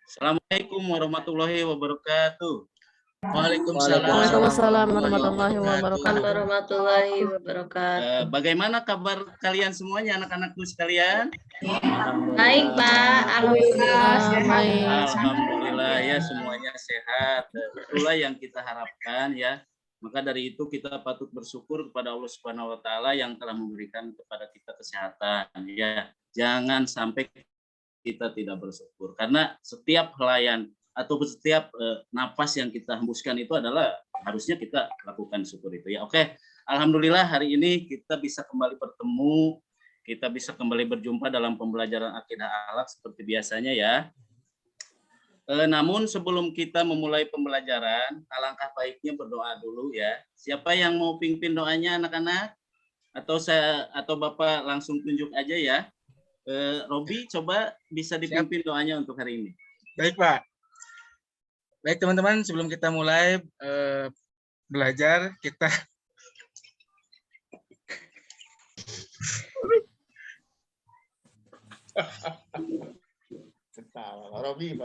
Assalamualaikum warahmatullahi wabarakatuh. Waalaikumsalam Waalaikumsalam warahmatullahi warahmatullahi wabarakatuh. warahmatullahi wabarakatuh. Bagaimana kabar kalian semuanya, anak-anakku sekalian? Baik, Pak. Alhamdulillah. Baik. Alhamdulillah ya, semuanya sehat. Itulah yang kita harapkan ya. Maka dari itu kita patut bersyukur kepada Allah Subhanahu wa taala yang telah memberikan kepada kita kesehatan ya. Jangan sampai kita tidak bersyukur, karena setiap helaian atau setiap napas yang kita hembuskan itu adalah harusnya kita lakukan syukur itu ya. Oke, alhamdulillah hari ini kita bisa kembali bertemu, kita bisa kembali berjumpa dalam pembelajaran akidah akhlak seperti biasanya ya. Namun sebelum kita memulai pembelajaran, alangkah baiknya berdoa dulu ya. Siapa yang mau pimpin doanya anak-anak? Atau Bapak langsung tunjuk aja ya. Robi, coba bisa dipimpin doanya untuk hari ini. Baik, Pak. Baik, teman-teman, sebelum kita mulai belajar, kita Robi.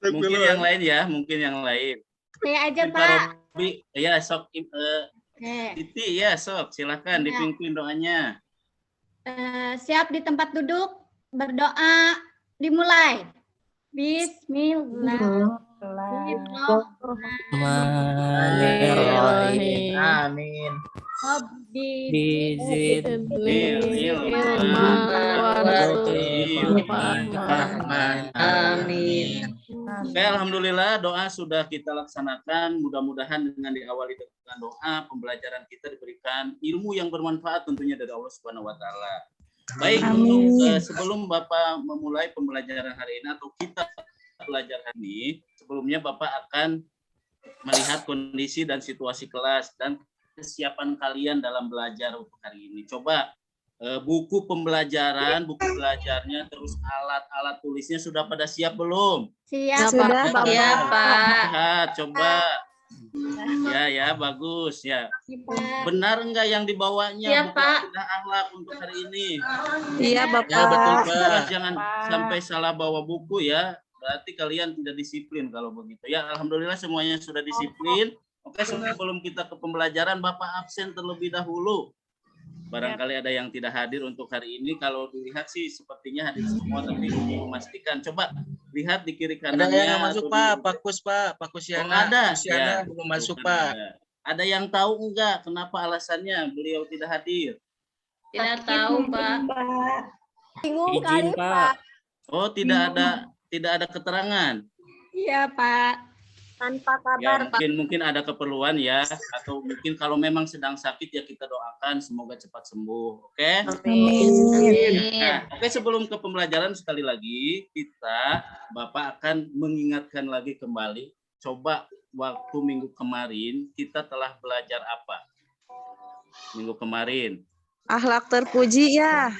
Mungkin yang lain ya, mungkin yang lain. Saya aja, Pak Pak. Robi, ya sok Titi ya sok, silakan dipimpin doanya. Siap di tempat duduk, berdoa, dimulai. Bismillahirrahmanirrahim. Amin. Amin. Oke, alhamdulillah doa sudah kita laksanakan. Mudah-mudahan dengan diawali dengan doa, pembelajaran kita diberikan ilmu yang bermanfaat tentunya dari Allah Subhanahu wa taala. Baik, untuk sebelum Bapak memulai pembelajaran hari ini atau kita belajar hari ini, sebelumnya Bapak akan melihat kondisi dan situasi kelas dan kesiapan kalian dalam belajar untuk hari ini. Coba buku pembelajaran, buku belajarnya, terus alat-alat tulisnya sudah pada siap belum? Siap, Sudah, Pak. Ya, Pak. Lihat, coba. Ya, bagus ya. Benar enggak yang dibawanya? Siap, buku Pak. akidah akhlak untuk hari ini? Iya, ya Bapak. betul, Pak. Jangan sampai salah bawa buku ya. Berarti kalian tidak disiplin kalau begitu. Ya, alhamdulillah semuanya sudah disiplin. Oke, sebelum kita ke pembelajaran, Bapak absen terlebih dahulu. Barangkali ada yang tidak hadir untuk hari ini. Kalau dilihat sih sepertinya hadir semua, tapi memastikan. Coba lihat di kiri kanannya. Ada yang nggak masuk, Pak? Pak Kusyana. Ada. Kusyana Ya, belum masuk, bukan Pak. ada yang tahu enggak kenapa alasannya beliau tidak hadir? Tidak tahu, Pak. Bingung Izin, kali, Pak. Pak. Oh, tidak ada keterangan. Iya, Pak. Tanpa Ya, kabar, Pak. mungkin ada keperluan ya, atau mungkin kalau memang sedang sakit ya kita doakan semoga cepat sembuh. Oke? Nah, oke, sebelum ke pembelajaran sekali lagi Bapak akan mengingatkan lagi kembali. Coba waktu minggu kemarin kita telah belajar apa? Minggu kemarin. Akhlak terpuji ya.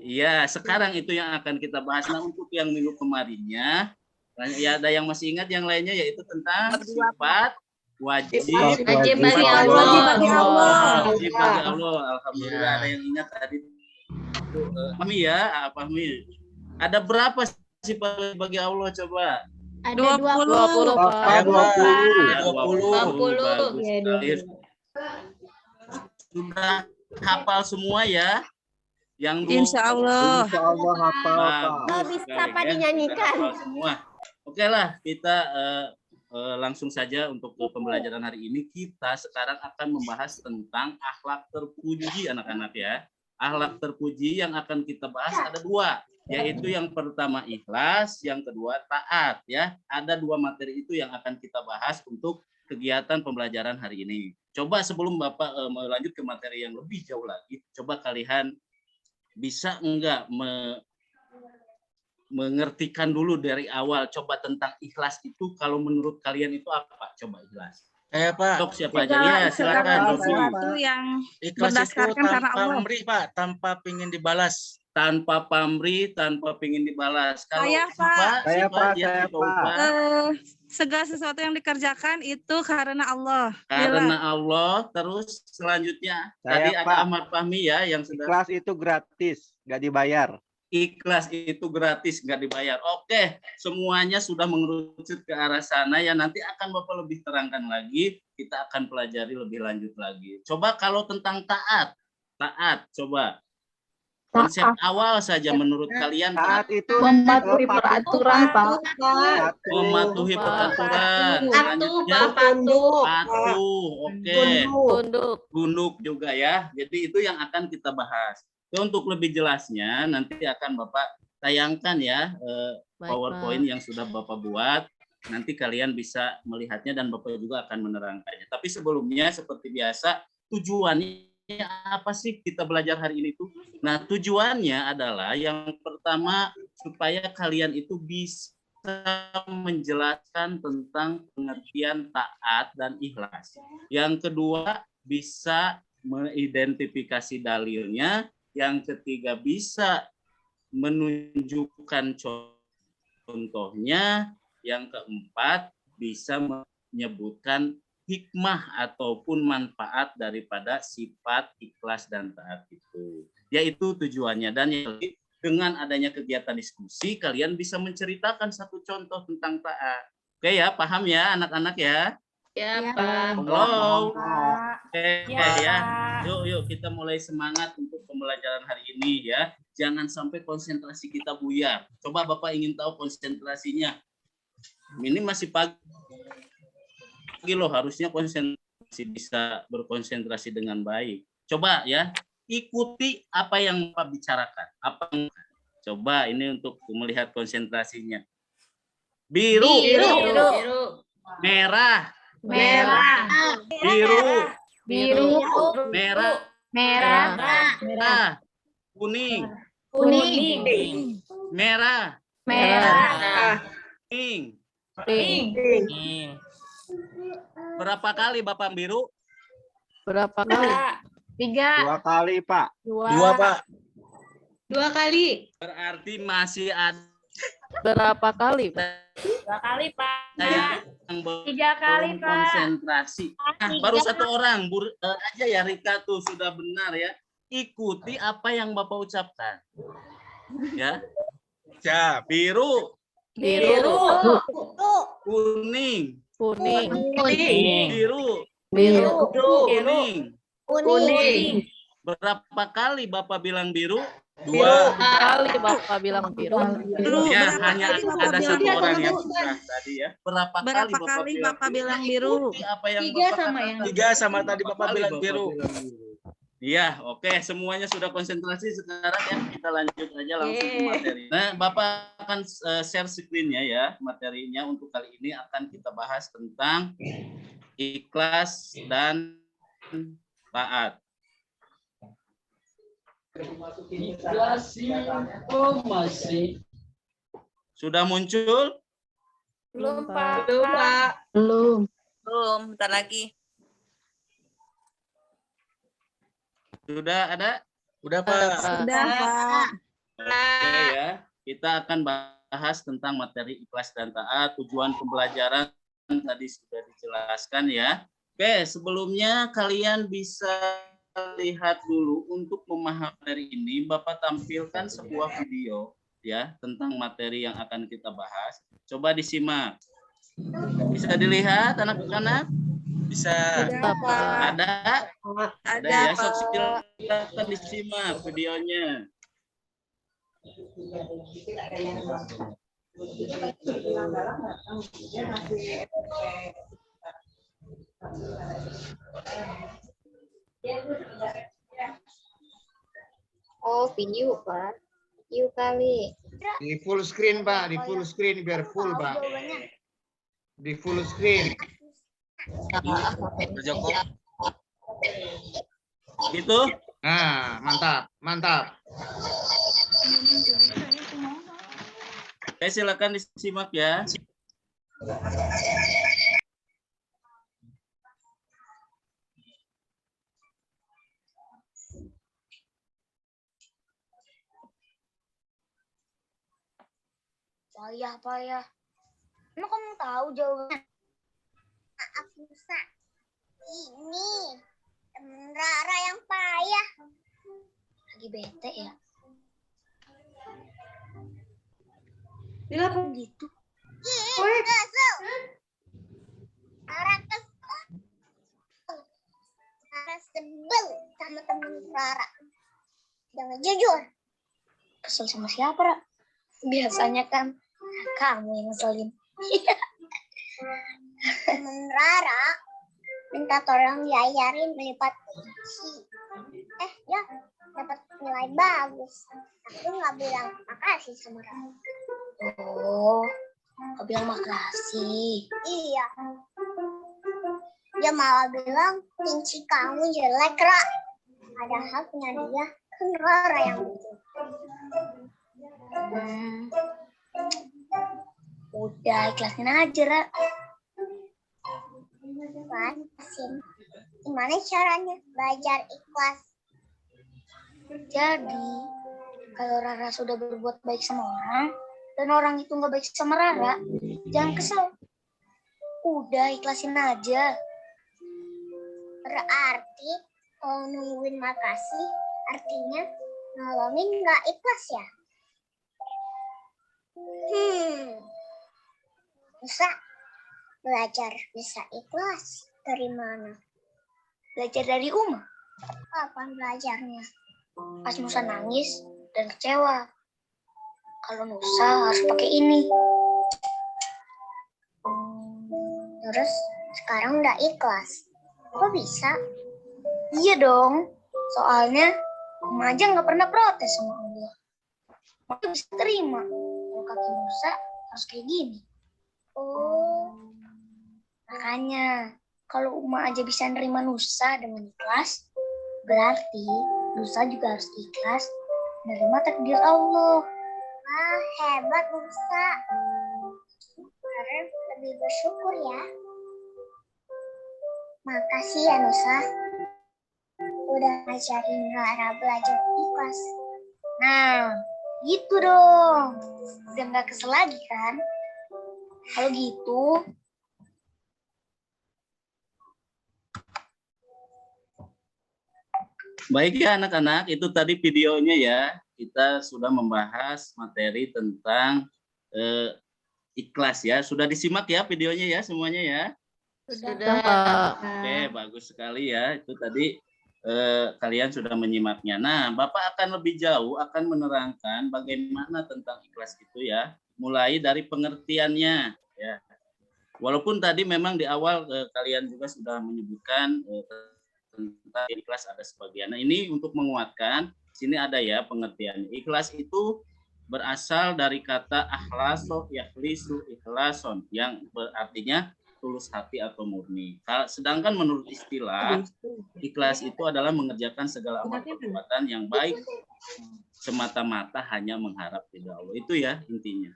Iya, sekarang itu yang akan kita bahas. Nah, untuk yang minggu kemarinnya, ya ada yang masih ingat yang lainnya yaitu tentang sifat wajib bagi Allah. Wajib bagi Allah. Alhamdulillah ada yang ingat tadi. Fahmi ya, Fahmi. Ada berapa sifat bagi Allah coba? Ada 20, Pak. 20. Bagus sekali. Sudah hafal semua ya? Yang Insya Allah. hafal, Pak. Oh, bisa, Pak, dinyanyikan. Hafal semua. Oke lah, kita langsung saja untuk pembelajaran hari ini. Kita sekarang akan membahas tentang akhlak terpuji anak-anak ya. Akhlak terpuji yang akan kita bahas ada dua, yaitu yang pertama ikhlas, yang kedua taat ya. Ada dua materi itu yang akan kita bahas untuk kegiatan pembelajaran hari ini. Coba sebelum Bapak melanjut ke materi yang lebih jauh lagi, coba kalian bisa enggak mengertikan dulu dari awal coba tentang ikhlas itu, kalau menurut kalian itu apa? Coba ikhlas. Pak. Sok siapa aja ya, silakan. Sesuatu yang Ikhlas itu berdasarkan karena tanpa Allah. pamrih, Pak, tanpa pingin dibalas. Tanpa pamrih, tanpa pingin dibalas. Kalau Saya, Siva, Pak. Saya, Pak. Siva, Segala sesuatu yang dikerjakan itu karena Allah. karena Allah. Terus selanjutnya Saya, tadi ada Pak. Ahmad Fahmi ya yang sudah. Kelas itu gratis, nggak dibayar. ikhlas itu gratis, nggak dibayar. Oke, semuanya sudah mengerucut ke arah sana ya. Nanti akan Bapak lebih terangkan lagi. Kita akan pelajari lebih lanjut lagi. Coba kalau tentang taat, coba konsep awal saja menurut kalian. Taat itu Mematuhi peraturan, Pak. Mematuhi peraturan. Patuh, Selanjutnya Pak, patuh. patuh. Oke. Tunduk. Tunduk juga ya. Jadi itu yang akan kita bahas. Untuk lebih jelasnya nanti akan Bapak tayangkan ya Baik, PowerPoint Pak. yang sudah Bapak buat. Nanti kalian bisa melihatnya dan Bapak juga akan menerangkannya. Tapi sebelumnya seperti biasa, tujuannya apa sih kita belajar hari ini tuh? Nah, tujuannya adalah yang pertama supaya kalian itu bisa menjelaskan tentang pengertian taat dan ikhlas. Yang kedua, bisa mengidentifikasi dalilnya. Yang ketiga, bisa menunjukkan contohnya. Yang keempat, bisa menyebutkan hikmah ataupun manfaat daripada sifat ikhlas dan taat itu. Yaitu tujuannya. Dan dengan adanya kegiatan diskusi, kalian bisa menceritakan satu contoh tentang taat. Oke ya, paham ya anak-anak ya? Ya, Pak. Halo. Oke ya. Yuk kita mulai semangat untuk pembelajaran hari ini ya. Jangan sampai konsentrasi kita buyar. Coba Bapak ingin tahu konsentrasinya. Ini masih pagi loh, harusnya konsentrasi, bisa berkonsentrasi dengan baik. Coba ya, ikuti apa yang Bapak bicarakan. Coba ini untuk melihat konsentrasinya. Biru, merah, biru, merah, kuning, merah, kuning. Berapa kali Bapak biru? Berapa kali? 2 kali, Pak. 2, Pak. 2 kali. Berarti masih ada Berapa kali? 2 kali, Pak. yang 3 kali, belum Pak. konsentrasi. Nah, baru satu orang aja ya, Rika tuh sudah benar ya. Ikuti apa yang Bapak ucapkan. Ya. Siap. Biru, kuning, biru, kuning. Berapa kali Bapak bilang biru? 2. Kali Bapak bilang biru. Ya, Berapa hanya kali Bapak ada bilang satu biru? orang yang sudah tadi ya. Berapa kali Bapak bilang biru? Ikuti apa yang 3 Bapak sama katakan. yang 3 sama tadi Berapa Bapak kali bilang biru. Iya, oke. Semuanya sudah konsentrasi. Sekarang ya kita lanjut aja langsung ke materi. Nah, Bapak akan share screen-nya ya. Materinya untuk kali ini akan kita bahas tentang ikhlas dan taat. Sudah muncul? Belum, Pak. Belum. Belum, bentar lagi. Sudah ada? Udah, Pak. Sudah, Pak. Oke ya. Kita akan bahas tentang materi ikhlas dan taat. Tujuan pembelajaran tadi sudah dijelaskan ya. Oke, sebelumnya kalian bisa lihat dulu untuk memahami materi ini. Bapak tampilkan sebuah video ya tentang materi yang akan kita bahas. Coba disimak. Bisa dilihat anak-anak? Bisa. Ada? Ada, Ya, Pak. silakan disimak videonya. Oh, video, Pak. Video kali. Di full screen, Pak. Di full screen biar full, Pak. Di full screen. Pak Joko. Gitu? Nah, mantap. Oke, silakan disimak ya. Payah. Emang kamu tahu jawabannya? Aku bisa. Ini temen Rara yang payah. Lagi bete ya? Bila apa gitu? Rara sebel sama temen Rara. Jangan jujur. Kesel sama siapa, Ra? Biasanya kan kamu yang ngeselin. Temen Rara minta tolong diajarin melipat puisi. Ya, dapat nilai bagus. Aku nggak bilang makasih sama Rara. Oh, nggak bilang makasih. Iya. Dia malah bilang kunci kamu jelek, Ra. Padahal punya dia kan Rara yang bikin. Udah ikhlasin aja, Ra. Ikhlasin. Gimana caranya belajar ikhlas? Jadi, kalau Rara sudah berbuat baik sama orang, dan orang itu nggak baik sama Rara, jangan kesel. Udah ikhlasin aja. Berarti kalau nungguin makasih, artinya nolongin nggak ikhlas ya? Bisa belajar bisa ikhlas dari mana? Belajar dari Uma. Kapan belajarnya? Pas Nusa nangis dan kecewa. Kalau Nusa harus pakai ini. Terus sekarang udah ikhlas. Kok bisa? Iya dong. Soalnya Uma aja nggak pernah protes sama Allah. Maka bisa terima. Kalau kaki Nusa harus kayak gini. Oh. Makanya kalau Uma aja bisa nerima Nusa dengan ikhlas, berarti Nusa juga harus ikhlas menerima takdir Allah. Wah, hebat Nusa. Harus lebih bersyukur ya. Makasih ya Nusa. Udah ngajarin Rara belajar ikhlas. Nah, gitu dong. Udah nggak kesel lagi kan? Kalau gitu, Baik ya anak-anak, itu tadi videonya ya. Kita sudah membahas materi tentang ikhlas ya. Sudah disimak ya videonya ya semuanya ya. Sudah, Pak. Oke, bagus sekali ya. Itu tadi kalian sudah menyimaknya. Nah, Bapak akan lebih jauh akan menerangkan bagaimana tentang ikhlas itu ya. Mulai dari pengertiannya ya. Walaupun tadi memang di awal kalian juga sudah menyebutkan tentang ikhlas ada sebagian. Nah, ini untuk menguatkan, sini ada ya pengertiannya. Ikhlas itu berasal dari kata akhlaso yakhlisu ikhlason yang berartinya tulus hati atau murni. Sedangkan menurut istilah, ikhlas itu adalah mengerjakan segala amal perbuatan yang baik semata-mata hanya mengharap ridha Allah. Itu ya intinya.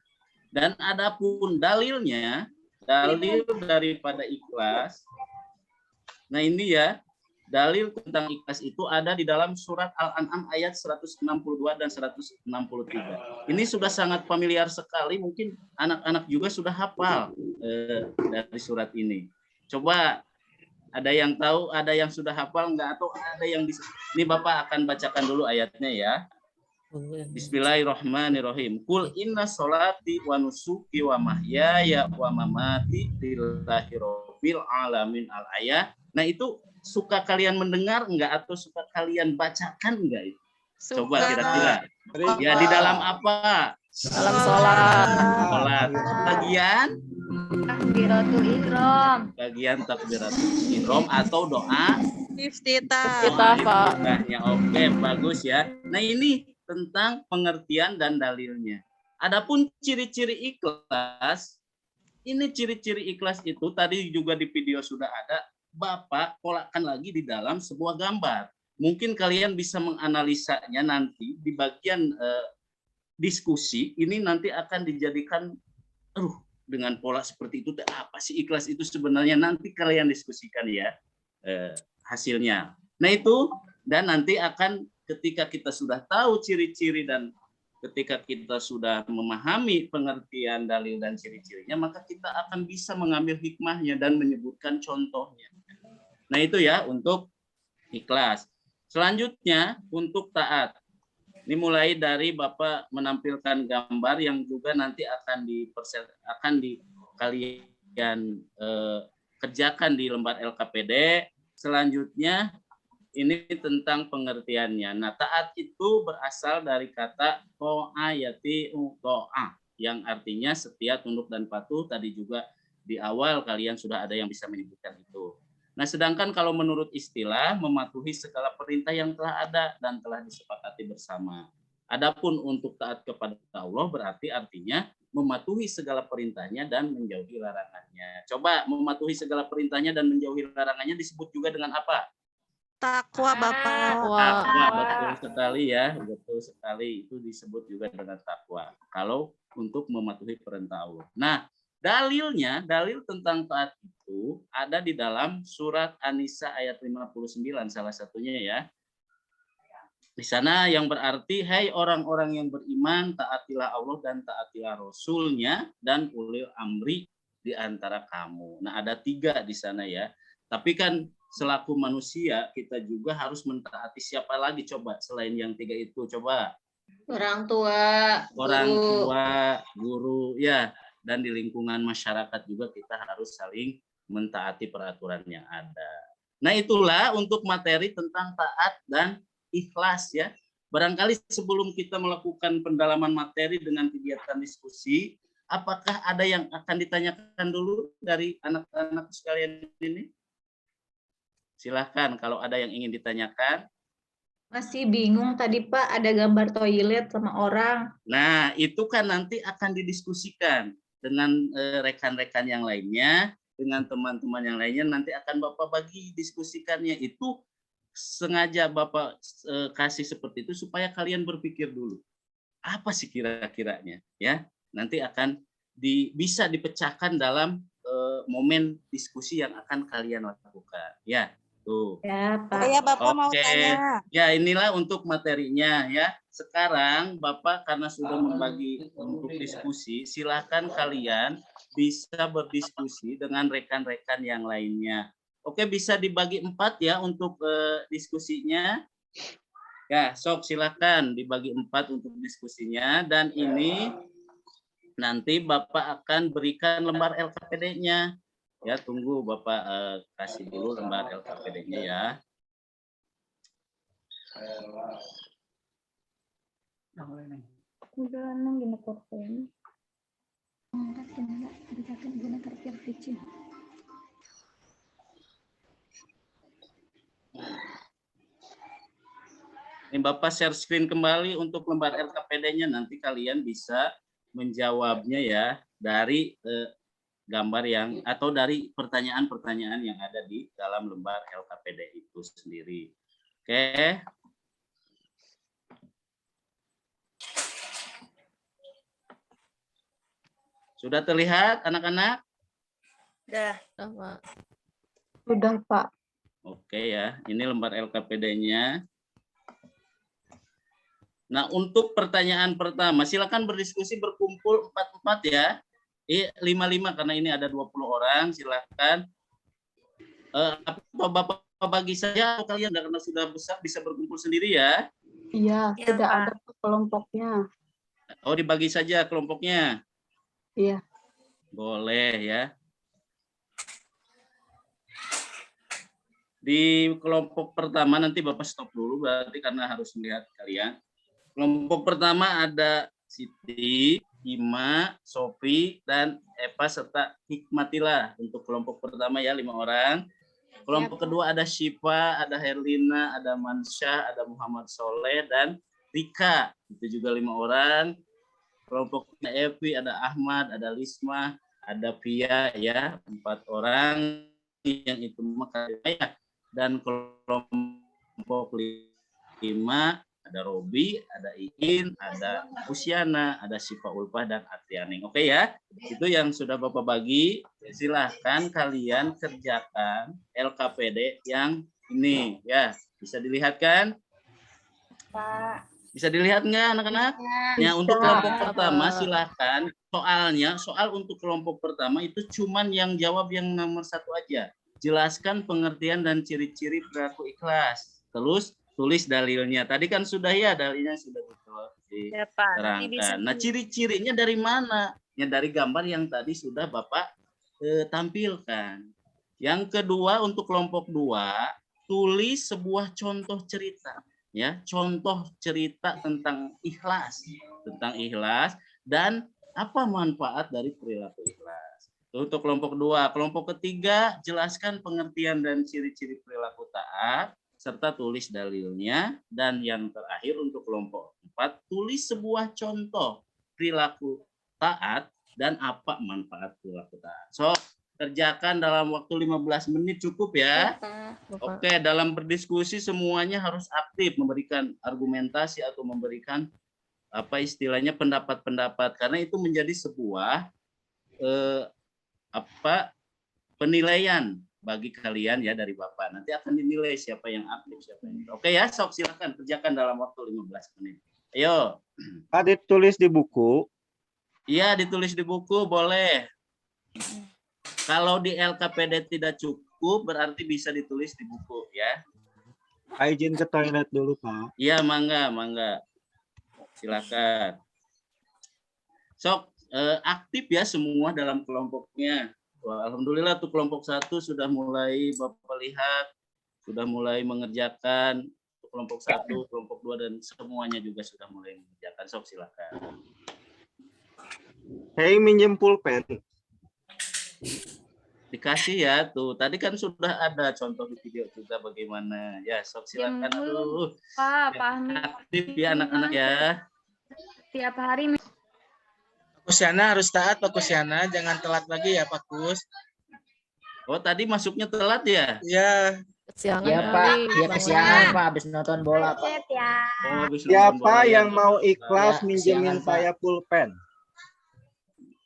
Dan adapun dalilnya, dalil daripada ikhlas. Nah, ini ya, dalil tentang ikhlas itu ada di dalam surat Al-An'am ayat 162 dan 163. Ini sudah sangat familiar sekali, mungkin anak-anak juga sudah hafal dari surat ini. Coba ada yang tahu, ada yang sudah hafal enggak, atau ada yang ini Bapak akan bacakan dulu ayatnya ya. Bismillahirrahmanirrahim. Qul inna sholati wa nusuki wa mahyaya wa mamati lillahi rabbil alamin al-ayat. Nah, itu suka kalian mendengar enggak atau suka kalian bacakan enggak itu? Coba kira-kira. Ya di dalam apa? Dalam sholat. Sholat. Bagian Takbiratul ihram. bagian takbiratul ihram atau doa Iftitah. Kita, Pak. Oke, bagus ya. Nah, ini tentang pengertian dan dalilnya. Adapun ciri-ciri ikhlas, ini ciri-ciri ikhlas itu tadi juga di video sudah ada. Bapak polakkan lagi di dalam sebuah gambar. Mungkin kalian bisa menganalisanya nanti di bagian diskusi. Ini nanti akan dijadikan dengan pola seperti itu. Apa sih ikhlas itu sebenarnya? Nanti kalian diskusikan ya hasilnya. Nah itu, dan nanti akan ketika kita sudah tahu ciri-ciri dan ketika kita sudah memahami pengertian dalil dan ciri-cirinya, maka kita akan bisa mengambil hikmahnya dan menyebutkan contohnya. Nah itu ya untuk ikhlas. Selanjutnya untuk taat. Ini mulai dari Bapak menampilkan gambar yang juga nanti akan kalian kerjakan di lembar LKPD. Selanjutnya ini tentang pengertiannya. Nah, taat itu berasal dari kata to'a yati'u to'a yang artinya setia, tunduk dan patuh. Tadi juga di awal kalian sudah ada yang bisa menyebutkan itu. Nah, sedangkan kalau menurut istilah mematuhi segala perintah yang telah ada dan telah disepakati bersama. Adapun untuk taat kepada Allah berarti artinya mematuhi segala perintahnya dan menjauhi larangannya. Coba mematuhi segala perintahnya dan menjauhi larangannya disebut juga dengan apa? Takwa, Bapak. Takwa, betul sekali ya, betul sekali. Itu disebut juga dengan takwa. Kalau untuk mematuhi perintah Allah. Nah, dalil tentang taat itu ada di dalam surat An-Nisa ayat 59 salah satunya ya. Di sana yang berarti, hai orang-orang yang beriman, taatilah Allah dan taatilah Rasul-Nya dan ulil amri di antara kamu. Nah, ada 3 di sana ya. Tapi kan selaku manusia kita juga harus mentaati siapa lagi coba selain yang 3 itu, coba. Orang tua, Guru ya. Dan di lingkungan masyarakat juga kita harus saling mentaati peraturan yang ada. Nah, itulah untuk materi tentang taat dan ikhlas ya. Barangkali sebelum kita melakukan pendalaman materi dengan kegiatan diskusi, apakah ada yang akan ditanyakan dulu dari anak-anak sekalian ini? Silahkan kalau ada yang ingin ditanyakan. Masih bingung tadi Pak, ada gambar toilet sama orang. Nah, itu kan nanti akan didiskusikan dengan rekan-rekan yang lainnya, dengan teman-teman yang lainnya, nanti akan Bapak bagi diskusikannya. Itu sengaja Bapak kasih seperti itu supaya kalian berpikir dulu. Apa sih kira-kiranya? Ya, nanti akan bisa dipecahkan dalam momen diskusi yang akan kalian lakukan. Ya, tuh. Ya, Pak. Saya Bapak mau Oke. tanya. Ya, inilah untuk materinya ya. Sekarang Bapak karena sudah membagi untuk diskusi, silakan kalian bisa berdiskusi dengan rekan-rekan yang lainnya. Oke, bisa dibagi 4 ya untuk diskusinya. Ya, sok silakan dibagi 4 untuk diskusinya. Dan ini nanti Bapak akan berikan lembar LKPD-nya. Ya, tunggu Bapak kasih dulu lembar LKPD-nya ya. Ini Bapak share screen kembali untuk lembar LKPD-nya. Nanti kalian bisa menjawabnya ya dari gambar yang atau dari pertanyaan-pertanyaan yang ada di dalam lembar LKPD itu sendiri. Oke. Sudah terlihat anak-anak? Udah. Pak. Sudah Pak. Oke ya, ini lembar LKPD-nya. Nah, untuk pertanyaan pertama, silakan berdiskusi berkumpul 4-4 ya. 5-5 karena ini ada 20 orang, silakan. Bapak bagi saja atau kalian karena sudah besar bisa berkumpul sendiri ya? Iya, Ya, sudah Pak. ada kelompoknya. Oh, dibagi saja kelompoknya. Iya. Boleh ya. Di kelompok pertama nanti Bapak stop dulu berarti karena harus melihat kalian. Kelompok pertama ada Siti, Ima, Sofi, dan Eva serta Hikmatillah. Untuk kelompok pertama ya 5 orang. Kelompok kedua ada Syifa, ada Herlina, ada Mansyah, ada Muhammad Soleh, dan Rika. Itu juga 5 orang. Kelompoknya Evi, ada Ahmad, ada Lisma, ada Pia ya 4 orang yang itu maka ya. Dan kelompok 5 ada Robi, ada Iin, ada Usiana, ada Syifa Ulfah dan Atrianing. Oke ya, itu yang sudah Bapak bagi. Silahkan kalian kerjakan LKPD yang ini ya. Bisa dilihat kan? Pak. Bisa dilihat nggak anak-anak? Ya, untuk kelompok pertama silahkan. Soal untuk kelompok pertama itu cuman yang jawab yang nomor 1 aja. Jelaskan pengertian dan ciri-ciri perilaku ikhlas. Terus tulis dalilnya. Tadi kan sudah ya, dalilnya sudah Ya, Pak. Nanti diterangkan. Nah, ciri-cirinya dari mana? Ya, dari gambar yang tadi sudah Bapak tampilkan. Yang kedua, untuk kelompok 2, tulis sebuah contoh cerita. Ya, contoh cerita tentang ikhlas. Tentang ikhlas dan apa manfaat dari perilaku ikhlas. Untuk kelompok 2. Kelompok ketiga, jelaskan pengertian dan ciri-ciri perilaku taat, serta tulis dalilnya. Dan yang terakhir untuk kelompok 4, tulis sebuah contoh perilaku taat dan apa manfaat perilaku taat. So, kerjakan dalam waktu 15 menit cukup ya. Oke, dalam berdiskusi semuanya harus aktif memberikan argumentasi atau memberikan apa istilahnya pendapat-pendapat, karena itu menjadi sebuah penilaian bagi kalian ya dari Bapak. Nanti akan dinilai siapa yang aktif, siapa yang. Oke ya, sok silakan kerjakan dalam waktu 15 menit. Ayo. Pak, ditulis di buku. Iya, ditulis di buku boleh. Kalau di LKPD tidak cukup, berarti bisa ditulis di buku ya. Izin ke toilet dulu, Pak. Iya, mangga. Silakan. Sok aktif ya semua dalam kelompoknya. Wah, alhamdulillah tuh kelompok 1 sudah mulai Bapak lihat, sudah mulai mengerjakan. Kelompok 1, kelompok 2 dan semuanya juga sudah mulai mengerjakan. Sok silakan. Hey, minjem pulpen. Dikasih ya tuh. Tadi kan sudah ada contoh di video juga bagaimana. Ya, sok silakan. Aduh. Pak, Aktif ya anak-anak ya. tiap hari Pak Kusyana harus taat, Pak Kusyana. Jangan telat lagi ya, Pak Kus. Oh, tadi masuknya telat ya? Iya. Kesiangan Iya, Pak. kali. Iya, kesiangan, Pak. Habis nonton bola, Pak. Macet ya. Oh, habis nonton Siapa bola ya. yang mau ikhlas Ya, minjemin siangan, Pak. saya pulpen?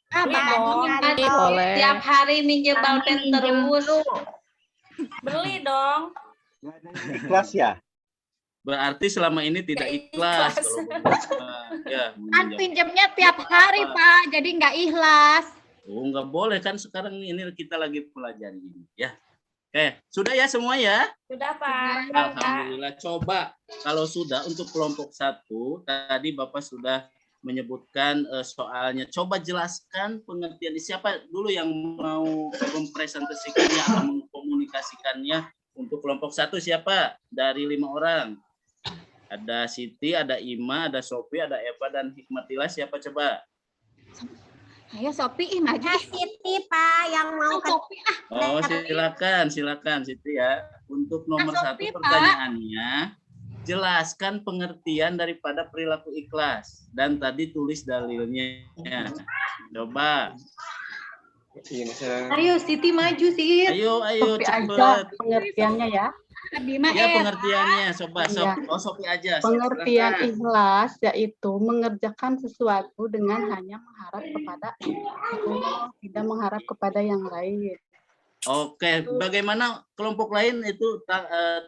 Boleh. tiap hari minjem pulpen terus. Beli dong. Nggak ada yang ikhlas ya? Berarti selama ini tidak ikhlas. Kalau ya, Kan pinjamnya tiap hari, Pak. Jadi nggak ikhlas. Oh, nggak boleh kan sekarang ini kita lagi pelajari ini ya. Oke, sudah ya semua ya? Sudah, Pak. Alhamdulillah. Coba kalau sudah untuk kelompok 1 tadi Bapak sudah menyebutkan soalnya. Coba jelaskan pengertian. Siapa dulu yang mau mempresentasikannya atau mengkomunikasikannya untuk kelompok 1 siapa? Dari 5 orang. Ada Siti, ada Ima, ada Sofi, ada Eva dan Hikmatillah. Siapa coba? Ayo Sopi, maju. Siti, Pak, yang mau Sopi. Oh, silakan Siti ya. Untuk nomor Sofi, 1 Pak. pertanyaannya, jelaskan pengertian daripada perilaku ikhlas dan tadi tulis dalilnya. Coba. Ayo Siti maju sih. Ayo Aja cepat. pengertiannya ya. Ya pengertiannya, coba Sofi aja. Pengertian Silakan. ikhlas yaitu mengerjakan sesuatu dengan hanya mengharap kepada Allah, tidak mengharap kepada yang lain. Oke, bagaimana kelompok lain itu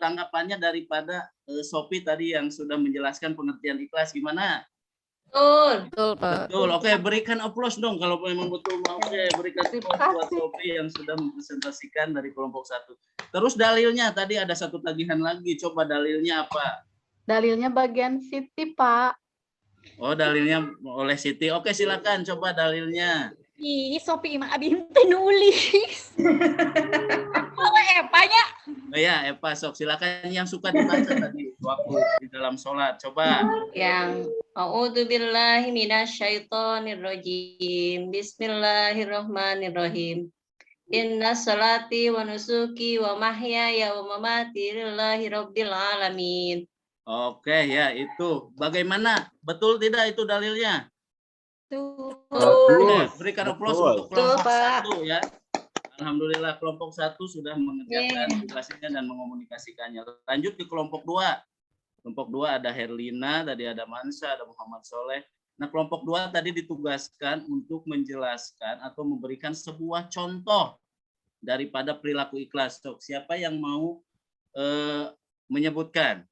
tanggapannya daripada Sofi tadi yang sudah menjelaskan pengertian ikhlas gimana? Betul, Pak. Betul. Oke, berikan aplaus dong kalau memang betul. Oke, berikan aplaus buat Sofi yang sudah mempresentasikan dari kelompok 1. Terus dalilnya tadi ada satu tagihan lagi. Coba dalilnya apa? Dalilnya bagian Siti, Pak. Oh, dalilnya oleh Siti. Oke, silakan coba dalilnya. Ih, Sopi mah abis penulis. Kalau Epanya Oh ya, Eva, sok silakan yang suka dibaca tadi waktu di dalam sholat. Coba. Yang a'udzubillahi minasyaitonirrajim. Bismillahirrahmanirrahim. Inna salati wa nusuki wa mahyaya wa mamati lillahi rabbil alamin. Oke, ya itu. Bagaimana? Betul tidak itu dalilnya? Oke, berikan aplaus untuk kelompok 1 ya. Alhamdulillah kelompok 1 sudah mengerjakan tugasnya dan mengomunikasikannya. Lanjut ke kelompok 2. Kelompok 2 ada Herlina, tadi ada Mansa, ada Muhammad Soleh. Nah, kelompok 2 tadi ditugaskan untuk menjelaskan atau memberikan sebuah contoh daripada perilaku ikhlas. So, siapa yang mau menyebutkan?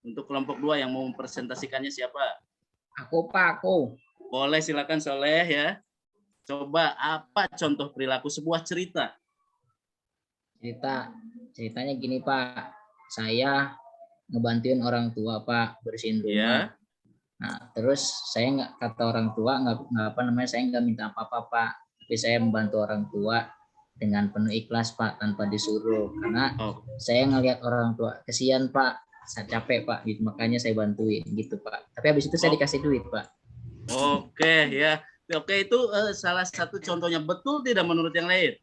Untuk kelompok 2 yang mau mempresentasikannya siapa? Aku, Pak, aku. Boleh, silakan Soleh ya. Coba apa contoh perilaku sebuah cerita? Ceritanya gini, Pak. Saya ngebantuin orang tua Pak bersihin rumah. Iya. Nah, terus saya nggak kata orang tua nggak apa namanya, saya nggak minta apa-apa Pak, tapi saya membantu orang tua dengan penuh ikhlas Pak, tanpa disuruh, karena saya ngelihat orang tua kesian Pak, saya capek Pak, gitu, makanya saya bantuin gitu Pak. Tapi habis itu saya dikasih duit Pak. Oke ya. Oke, itu salah satu contohnya. Betul tidak menurut yang lain?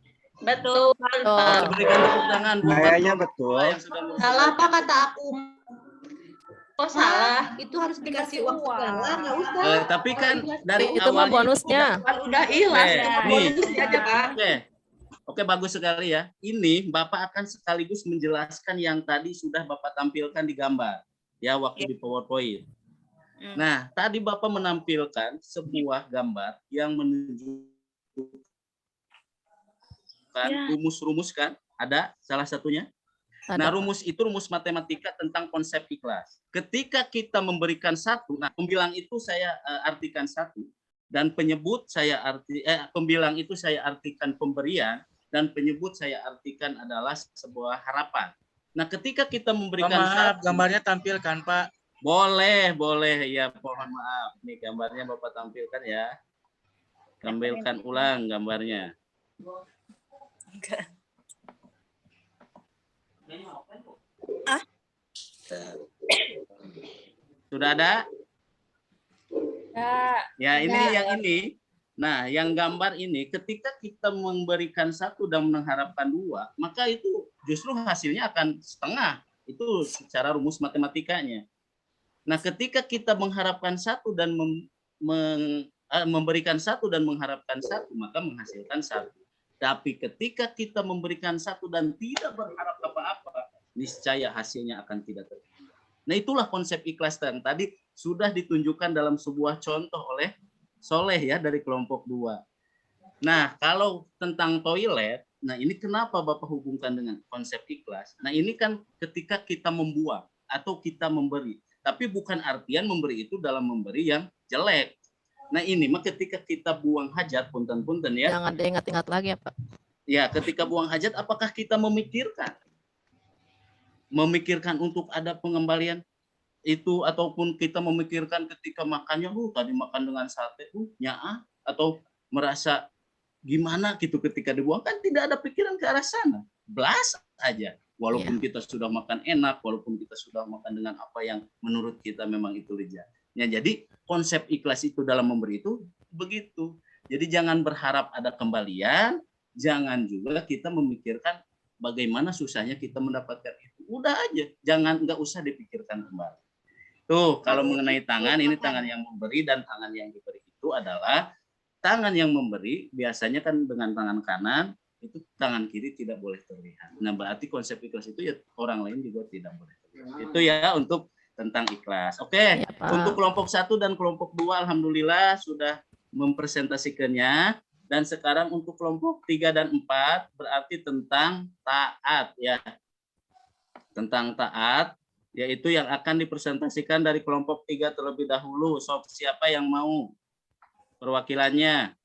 Betul, Pak. Berikan tepuk tangan buat Kayaknya orang betul. tua yang sudah Salah Pak kata aku. Oh, salah. Itu harus dikasih uang segala, nggak usah. tapi kan dari Itu mah awalnya bonusnya. Kan udah ikhlas, Oke, cuma nih. bonusnya aja Pak. Oke, bagus sekali ya. Ini Bapak akan sekaligus menjelaskan yang tadi sudah Bapak tampilkan di gambar ya waktu di PowerPoint. Nah, tadi Bapak menampilkan sebuah gambar yang menunjukkan rumus-rumus kan? Ada salah satunya? Nah, rumus itu rumus matematika tentang konsep ikhlas. Ketika kita memberikan satu, nah pembilang itu saya artikan satu, dan penyebut pembilang itu saya artikan pemberian, dan penyebut saya artikan adalah sebuah harapan. Nah, ketika kita memberikan Maaf, satu, gambarnya tampilkan Pak. boleh ya, mohon maaf. Nih gambarnya Bapak tampilkan ya. Tampilkan ulang gambarnya. Sudah ada? Ya, ini yang ini. Nah, yang gambar ini, ketika kita memberikan satu dan mengharapkan dua, maka itu justru hasilnya akan setengah. Itu secara rumus matematikanya. Nah, ketika kita mengharapkan satu dan memberikan satu dan mengharapkan satu, maka menghasilkan satu. Tapi ketika kita memberikan satu dan tidak berharap apa-apa, niscaya hasilnya akan tidak terjadi. Nah, itulah konsep ikhlas yang tadi sudah ditunjukkan dalam sebuah contoh oleh Soleh ya dari kelompok 2. Nah, kalau tentang toilet, nah ini kenapa Bapak hubungkan dengan konsep ikhlas? Nah, ini kan ketika kita membuang atau kita memberi, tapi bukan artian memberi itu dalam memberi yang jelek. Nah, ini mah ketika kita buang hajat, punten-punten ya. Jangan diingat-ingat lagi ya Pak. Ya, ketika buang hajat, apakah kita memikirkan untuk ada pengembalian itu, ataupun kita memikirkan ketika makannya, tadi makan dengan sate, nyaah, atau merasa gimana gitu ketika dibuang, kan tidak ada pikiran ke arah sana, belas aja. Walaupun kita sudah makan enak, walaupun kita sudah makan dengan apa yang menurut kita memang itu lezat. Ya, jadi konsep ikhlas itu dalam memberi itu begitu. Jadi jangan berharap ada kembalian, jangan juga kita memikirkan bagaimana susahnya kita mendapatkan itu. Udah aja, nggak usah dipikirkan kembali. Tuh, kalau mengenai tangan, ini tangan yang memberi dan tangan yang diberi itu adalah tangan yang memberi biasanya kan dengan tangan kanan, itu tangan kiri tidak boleh terlihat. Nah, berarti konsep ikhlas itu ya orang lain juga tidak boleh terlihat. Itu ya untuk tentang ikhlas. Oke, untuk kelompok 1 dan kelompok 2 alhamdulillah sudah mempresentasikannya. Dan sekarang untuk kelompok 3 dan 4 berarti tentang taat ya. Tentang taat, yaitu yang akan dipresentasikan dari kelompok 3 terlebih dahulu. Siapa yang mau perwakilannya?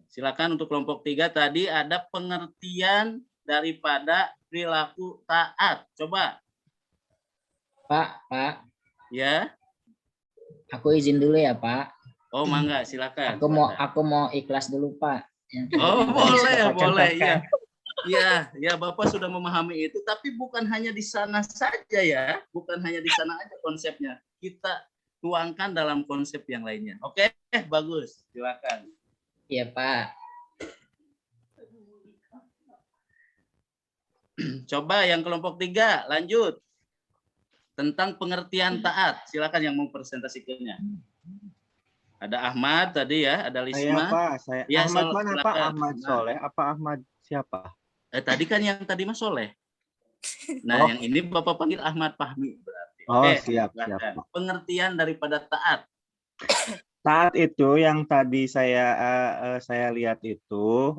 Silakan untuk kelompok 3 tadi ada pengertian daripada perilaku taat. Coba. Pak. Ya. Aku izin dulu ya, Pak. Oh, mangga, silakan. Aku mau ikhlas dulu, Pak. Oh, boleh ya. Ya, Bapak sudah memahami itu, tapi bukan hanya di sana saja ya. Bukan hanya di sana aja konsepnya. Kita tuangkan dalam konsep yang lainnya. Oke, bagus. Silakan. Iya, Pak. Coba yang kelompok 3, lanjut. Tentang pengertian taat. Silakan yang mau presentasikannya. Ada Ahmad tadi ya, ada Lisma. Saya ya, Ahmad mana silakan. Pak? Ahmad Soleh apa Ahmad siapa? Tadi kan yang tadi Mas Soleh. Nah, yang ini Bapak panggil Ahmad Fahmi berarti. Oh, siap. Pengertian daripada taat. Taat itu yang tadi saya lihat itu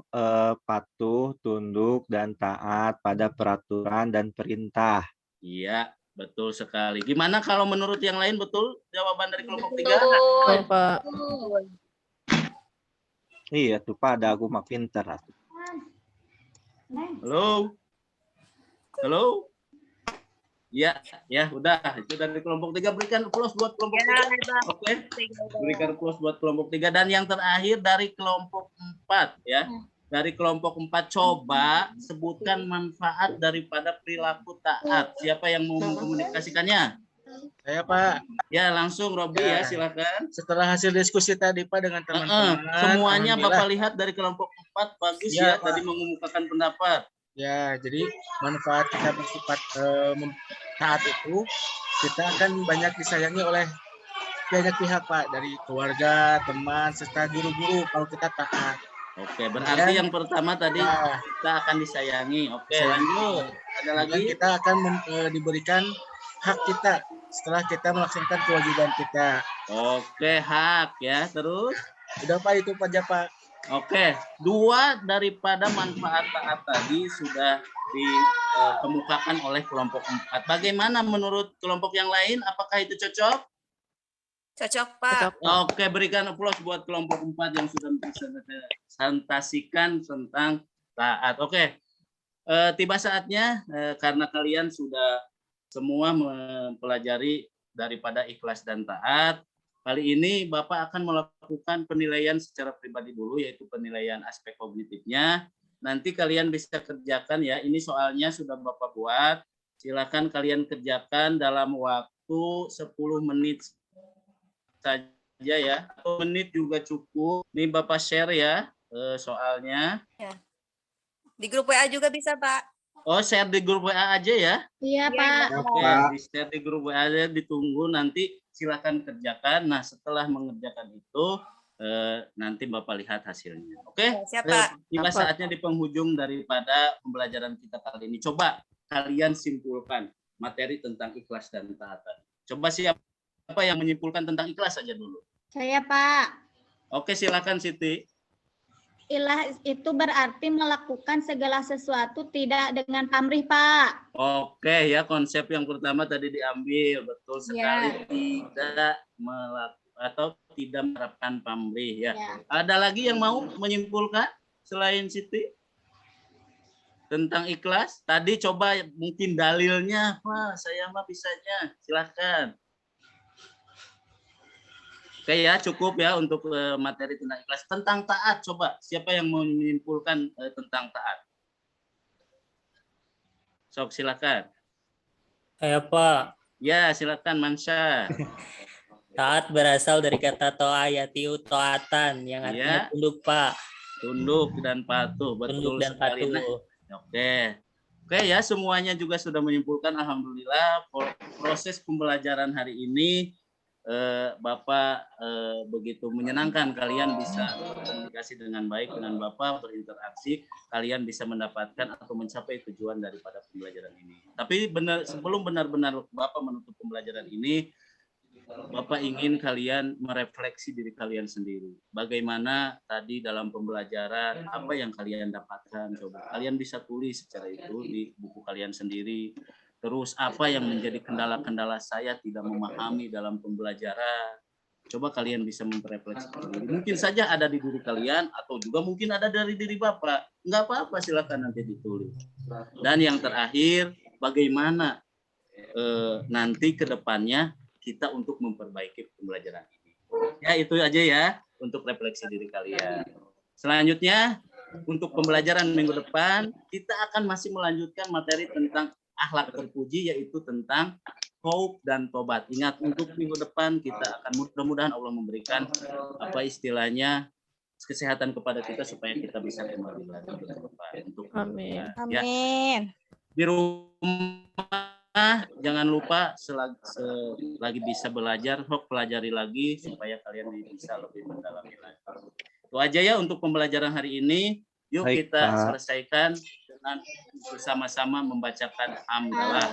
patuh, tunduk, dan taat pada peraturan dan perintah. Iya, betul sekali. Gimana kalau menurut yang lain betul jawaban dari kelompok 3? Betul, Pak. Iya tuh Pak, ada aku mah pinter. Halo. Ya, ya udah. Itu dari kelompok 3, berikan plus buat kelompok 3. Oke. Berikan plus buat kelompok 3 dan yang terakhir dari kelompok 4 ya. Dari kelompok 4 coba sebutkan manfaat daripada perilaku taat. Siapa yang mau mengkomunikasikannya? Saya Pak. Ya, langsung Robi ya, silakan. Setelah hasil diskusi tadi Pak dengan teman-teman. Semuanya alhamdulillah. Bapak lihat dari kelompok 4 bagus Ya, ya, Pak. tadi mengemukakan pendapat. Ya, jadi manfaat kita bersifat taat itu kita akan banyak disayangi oleh banyak pihak Pak, dari keluarga, teman, serta guru-guru kalau kita taat. Oke, berarti yang pertama tadi kita akan disayangi. Oke, lanjut. Ada lagi? Kita akan diberikan hak kita setelah kita melaksanakan kewajiban kita. Oke, hak ya. Terus? Udah Pak, itu aja Pak. Oke, 2 daripada manfaat taat tadi sudah dikemukakan oleh kelompok 4. Bagaimana menurut kelompok yang lain? Apakah itu cocok? Cocok, Pak. Oke, berikan aplaus buat kelompok 4 yang sudah mempresentasikan tentang taat. Oke, tiba saatnya karena kalian sudah semua mempelajari daripada ikhlas dan taat. Kali ini Bapak akan melakukan penilaian secara pribadi dulu, yaitu penilaian aspek kognitifnya. Nanti kalian bisa kerjakan ya, ini soalnya sudah Bapak buat. Silakan kalian kerjakan dalam waktu 10 menit saja ya. 1 menit juga cukup. Ini Bapak share ya soalnya. Ya. Di grup WA juga bisa, Pak. Oh, share di grup WA aja ya? Iya, Pak. Oke, di share di grup WA aja, ditunggu nanti silakan kerjakan. Nah, setelah mengerjakan itu nanti Bapak lihat hasilnya. Oke? Siapa? Tiba saatnya di penghujung daripada pembelajaran kita kali ini. Coba kalian simpulkan materi tentang ikhlas dan taat. Coba siapa yang menyimpulkan tentang ikhlas saja dulu? Saya Pak. Oke, silakan Siti. Ikhlas itu berarti melakukan segala sesuatu tidak dengan pamrih, Pak. Oke ya, konsep yang pertama tadi diambil, betul sekali. Ya. Tidak atau tidak menerapkan pamrih ya. Ada lagi yang mau menyimpulkan selain Siti tentang ikhlas? Tadi coba mungkin dalilnya, Pak, saya mah bisanya. Silakan. Oke ya, cukup ya untuk materi tentang ikhlas. Tentang taat, coba siapa yang mau menyimpulkan tentang taat? Sok, silakan. Saya Pak. Ya, silakan Mansyah. Taat berasal dari kata to'ayatiu to'atan yang artinya tunduk, Pak. Tunduk dan patuh, betul tunduk dan sekali. patuh. Oke ya, semuanya juga sudah menyimpulkan. Alhamdulillah proses pembelajaran hari ini Bapak begitu menyenangkan. Kalian bisa komunikasi dengan baik dengan Bapak, berinteraksi, kalian bisa mendapatkan atau mencapai tujuan daripada pembelajaran ini. Tapi sebelum benar-benar Bapak menutup pembelajaran ini, Bapak ingin kalian merefleksi diri kalian sendiri. Bagaimana tadi dalam pembelajaran, apa yang kalian dapatkan? Coba kalian bisa tulis secara itu di buku kalian sendiri. Terus apa yang menjadi kendala-kendala saya tidak memahami dalam pembelajaran? Coba kalian bisa memperefleksi sendiri. Mungkin saja ada di diri kalian atau juga mungkin ada dari diri Bapak. Enggak apa-apa, silakan nanti ditulis. Dan yang terakhir, bagaimana nanti ke depannya kita untuk memperbaiki pembelajaran ini. Ya, itu aja ya untuk refleksi diri kalian. Selanjutnya, untuk pembelajaran minggu depan, kita akan masih melanjutkan materi tentang akhlak terpuji, yaitu tentang khauf dan tobat. Ingat, untuk minggu depan kita akan mudah-mudahan Allah memberikan apa istilahnya kesehatan kepada kita supaya kita bisa kembali lagi ke depan. Amin. Ya. Amin. Di rumah jangan lupa selagi bisa belajar, pelajari lagi supaya kalian bisa lebih mendalami lagi. Itu aja ya untuk pembelajaran hari ini. Yuk Baik, kita Pak. selesaikan dengan bersama-sama membacakan hamdalah.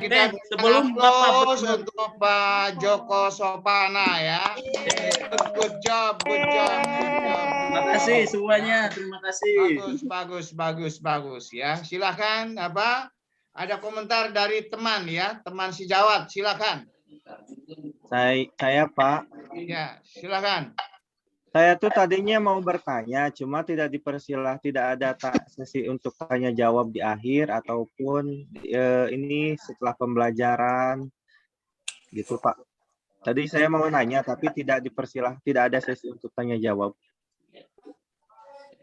Kita sebelum Bapak untuk Pak Joko Sopana ya. Good job. Terima kasih semuanya, terima kasih. Bagus ya. Silakan ada komentar dari teman ya, teman sejawat, silakan. Saya Pak. Ya, silakan. Saya tuh tadinya mau bertanya, cuma tidak ada sesi untuk tanya jawab di akhir ataupun ini setelah pembelajaran gitu Pak. Tadi saya mau nanya tapi tidak ada sesi untuk tanya jawab.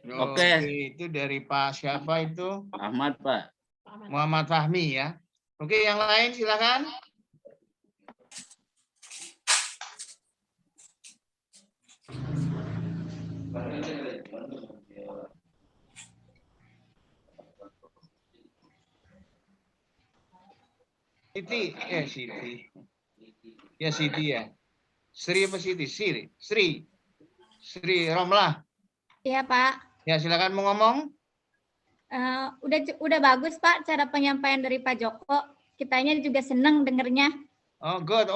Oke, itu dari Pak siapa itu? Ahmad, Pak. Muhammad Fahmi ya. Oke, yang lain silakan. Siti, Siti. Ya Siti ya. Sri apa Siti? Sri Romlah. Iya Pak. Ya silakan mau ngomong. Udah bagus Pak cara penyampaian dari Pak Joko. Kitanya juga seneng dengernya. Oh good,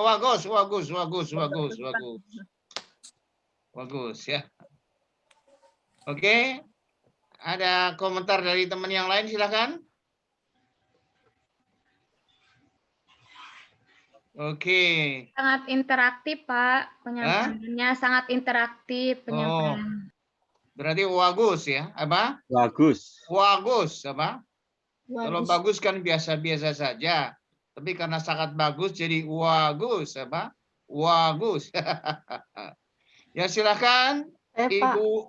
bagus ya. Oke, ada komentar dari teman yang lain silakan. Oke. Sangat interaktif Pak penyampaiannya, sangat interaktif penyampaian. Berarti bagus ya, apa? Bagus. Bagus apa? Bagus. Kalau bagus kan biasa-biasa saja. Tapi karena sangat bagus jadi bagus apa? Bagus. Ya silakan Ibu